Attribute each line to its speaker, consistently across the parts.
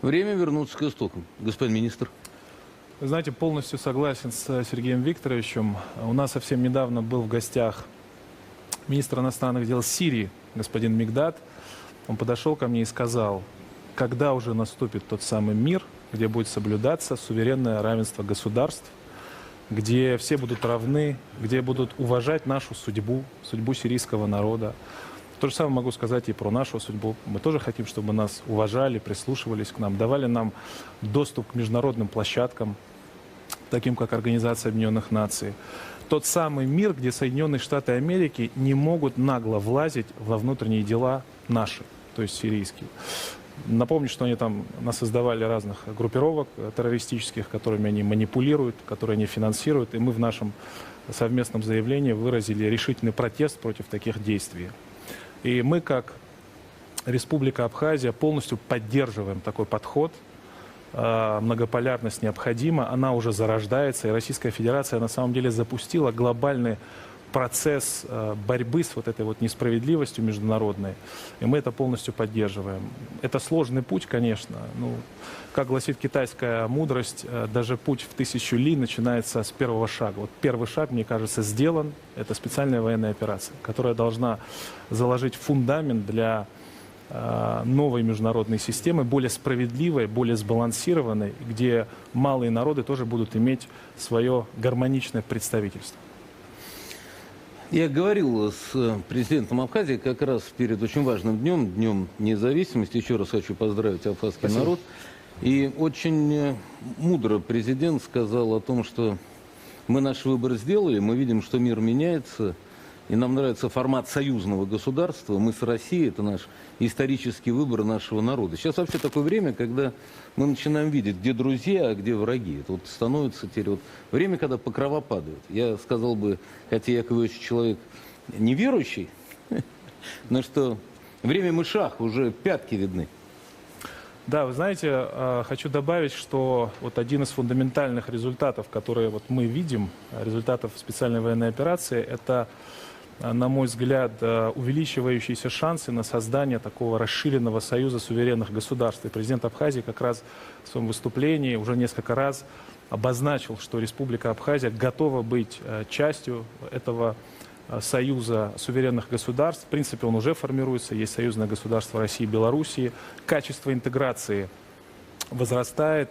Speaker 1: Время вернуться к истокам. Господин министр.
Speaker 2: Вы знаете, полностью согласен с Сергеем Викторовичем. У нас совсем недавно был в гостях министр иностранных дел Сирии, господин Мигдад. Он подошел ко мне и сказал, когда уже наступит тот самый мир, где будет соблюдаться суверенное равенство государств, где все будут равны, где будут уважать нашу судьбу, судьбу сирийского народа. То же самое могу сказать и про нашу судьбу. Мы тоже хотим, чтобы нас уважали, прислушивались к нам, давали нам доступ к международным площадкам, таким как Организация Объединенных Наций. Тот самый мир, где Соединенные Штаты Америки не могут нагло влазить во внутренние дела наши, то есть сирийские. Напомню, что они там создавали разных группировок террористических, которыми они манипулируют, которые они финансируют. И мы в нашем совместном заявлении выразили решительный протест против таких действий. И мы, как Республика Абхазия, полностью поддерживаем такой подход. Многополярность необходима, она уже зарождается. И Российская Федерация на самом деле запустила глобальный процесс борьбы с вот этой вот несправедливостью международной. И мы это полностью поддерживаем. Это сложный путь, конечно. Ну, как гласит китайская мудрость, даже путь в 1000 ли начинается с первого шага. Вот первый шаг, мне кажется, сделан. Это специальная военная операция, которая должна заложить фундамент для новой международной системы, более справедливой, более сбалансированной, где малые народы тоже будут иметь свое гармоничное представительство.
Speaker 1: Я говорил с президентом Абхазии как раз перед очень важным днем, Днем независимости. Еще раз хочу поздравить абхазский народ. И очень мудро президент сказал о том, что мы наш выбор сделали, мы видим, что мир меняется, и нам нравится формат союзного государства. Мы с Россией, это наш исторический выбор нашего народа. Сейчас вообще такое время, когда мы начинаем видеть, где друзья, а где враги. Это вот становится теперь вот время, когда покрова падают. Я сказал бы, хотя Яков Иосифович человек неверующий, но что время мышах, уже пятки видны.
Speaker 2: Да, вы знаете, хочу добавить, что вот один из фундаментальных результатов, которые вот мы видим, результатов специальной военной операции, это, на мой взгляд, увеличивающиеся шансы на создание такого расширенного союза суверенных государств. И президент Абхазии как раз в своем выступлении уже несколько раз обозначил, что Республика Абхазия готова быть частью этого союза суверенных государств. В принципе, он уже формируется. Есть союзное государство России и Белоруссии. Качество интеграции возрастает.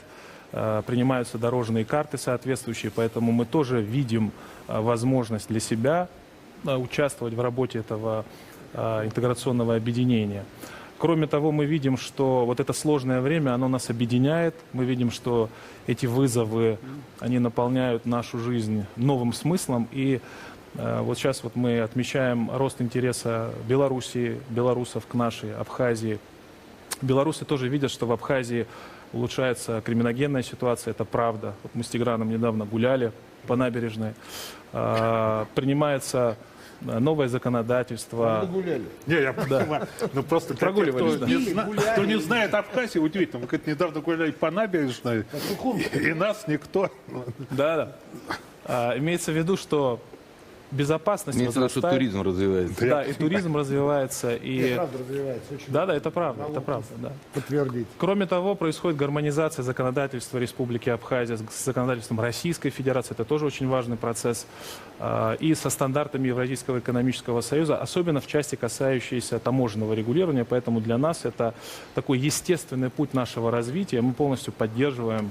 Speaker 2: Принимаются дорожные карты соответствующие. Поэтому мы тоже видим возможность для себя участвовать в работе этого интеграционного объединения. Кроме того, мы видим, что вот это сложное время, оно нас объединяет. Мы видим, что эти вызовы, они наполняют нашу жизнь новым смыслом. И вот сейчас вот мы отмечаем рост интереса Белоруссии, белорусов к нашей Абхазии. Белорусы тоже видят, что в Абхазии улучшается криминогенная ситуация, это правда. Вот мы с Тиграном недавно гуляли по набережной. Принимается новое законодательство.
Speaker 3: Мы гуляли.
Speaker 4: Не, я понимаю. Ну просто
Speaker 2: прогуливались,
Speaker 4: кто не знает Абхазию, удивительно. Мы как-то недавно гуляли по набережной, и нас никто.
Speaker 2: Да. Имеется в виду, что безопасность
Speaker 1: возрастает. Что туризм развивается.
Speaker 2: Да, и туризм развивается. И
Speaker 3: правда развивается. Очень
Speaker 2: да, это правда, да.
Speaker 3: Подтвердить.
Speaker 2: Кроме того, происходит гармонизация законодательства Республики Абхазия с законодательством Российской Федерации. Это тоже очень важный процесс. И со стандартами Евразийского экономического союза, особенно в части, касающейся таможенного регулирования. Поэтому для нас это такой естественный путь нашего развития. Мы полностью поддерживаем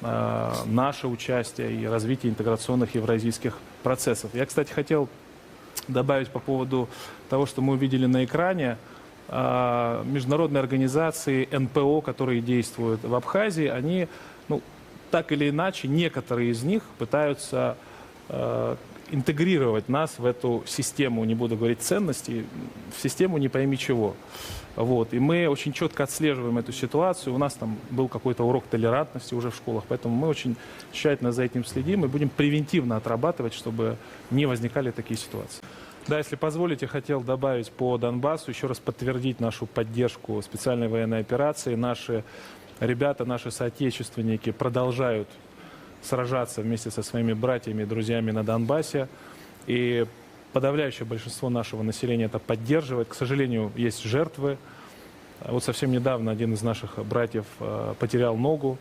Speaker 2: наше участие и развитие интеграционных евразийских процессов. Я, кстати, хотел добавить по поводу того, что мы увидели на экране. Международные организации, НПО, которые действуют в Абхазии, они, так или иначе, некоторые из них пытаются интегрировать нас в эту систему, не буду говорить ценностей, в систему не пойми чего. Вот. И мы очень четко отслеживаем эту ситуацию. У нас там был какой-то урок толерантности уже в школах, поэтому мы очень тщательно за этим следим и будем превентивно отрабатывать, чтобы не возникали такие ситуации. Да, если позволите, хотел добавить по Донбассу, еще раз подтвердить нашу поддержку специальной военной операции. Наши ребята, наши соотечественники продолжают сражаться вместе со своими братьями и друзьями на Донбассе. И подавляющее большинство нашего населения это поддерживает. К сожалению, есть жертвы. Вот совсем недавно один из наших братьев потерял ногу,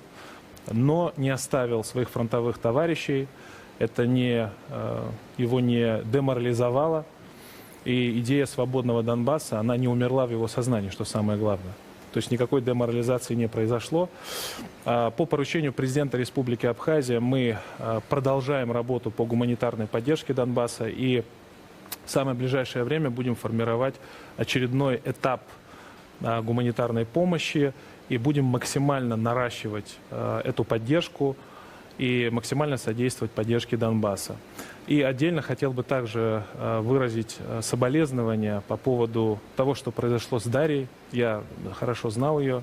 Speaker 2: но не оставил своих фронтовых товарищей. Это его не деморализовало. И идея свободного Донбасса, она не умерла в его сознании, что самое главное. То есть никакой деморализации не произошло. По поручению президента Республики Абхазия мы продолжаем работу по гуманитарной поддержке Донбасса. И в самое ближайшее время будем формировать очередной этап гуманитарной помощи и будем максимально наращивать эту поддержку и максимально содействовать поддержке Донбасса. И отдельно хотел бы также выразить соболезнования по поводу того, что произошло с Дарьей. Я хорошо знал ее,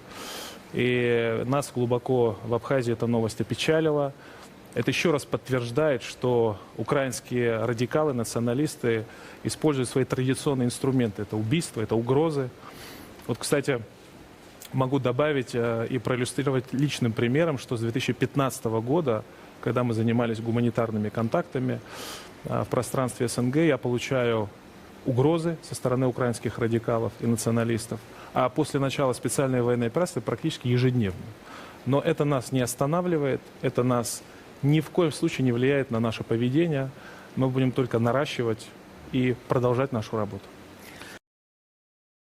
Speaker 2: и нас глубоко в Абхазии эта новость опечалила. Это еще раз подтверждает, что украинские радикалы, националисты используют свои традиционные инструменты. Это убийство, это угрозы. Вот, кстати, могу добавить и проиллюстрировать личным примером, что с 2015 года, когда мы занимались гуманитарными контактами в пространстве СНГ, я получаю угрозы со стороны украинских радикалов и националистов, а после начала специальной военной операции практически ежедневно. Но это нас не останавливает, это нас ни в коем случае не влияет на наше поведение. Мы будем только наращивать и продолжать нашу работу.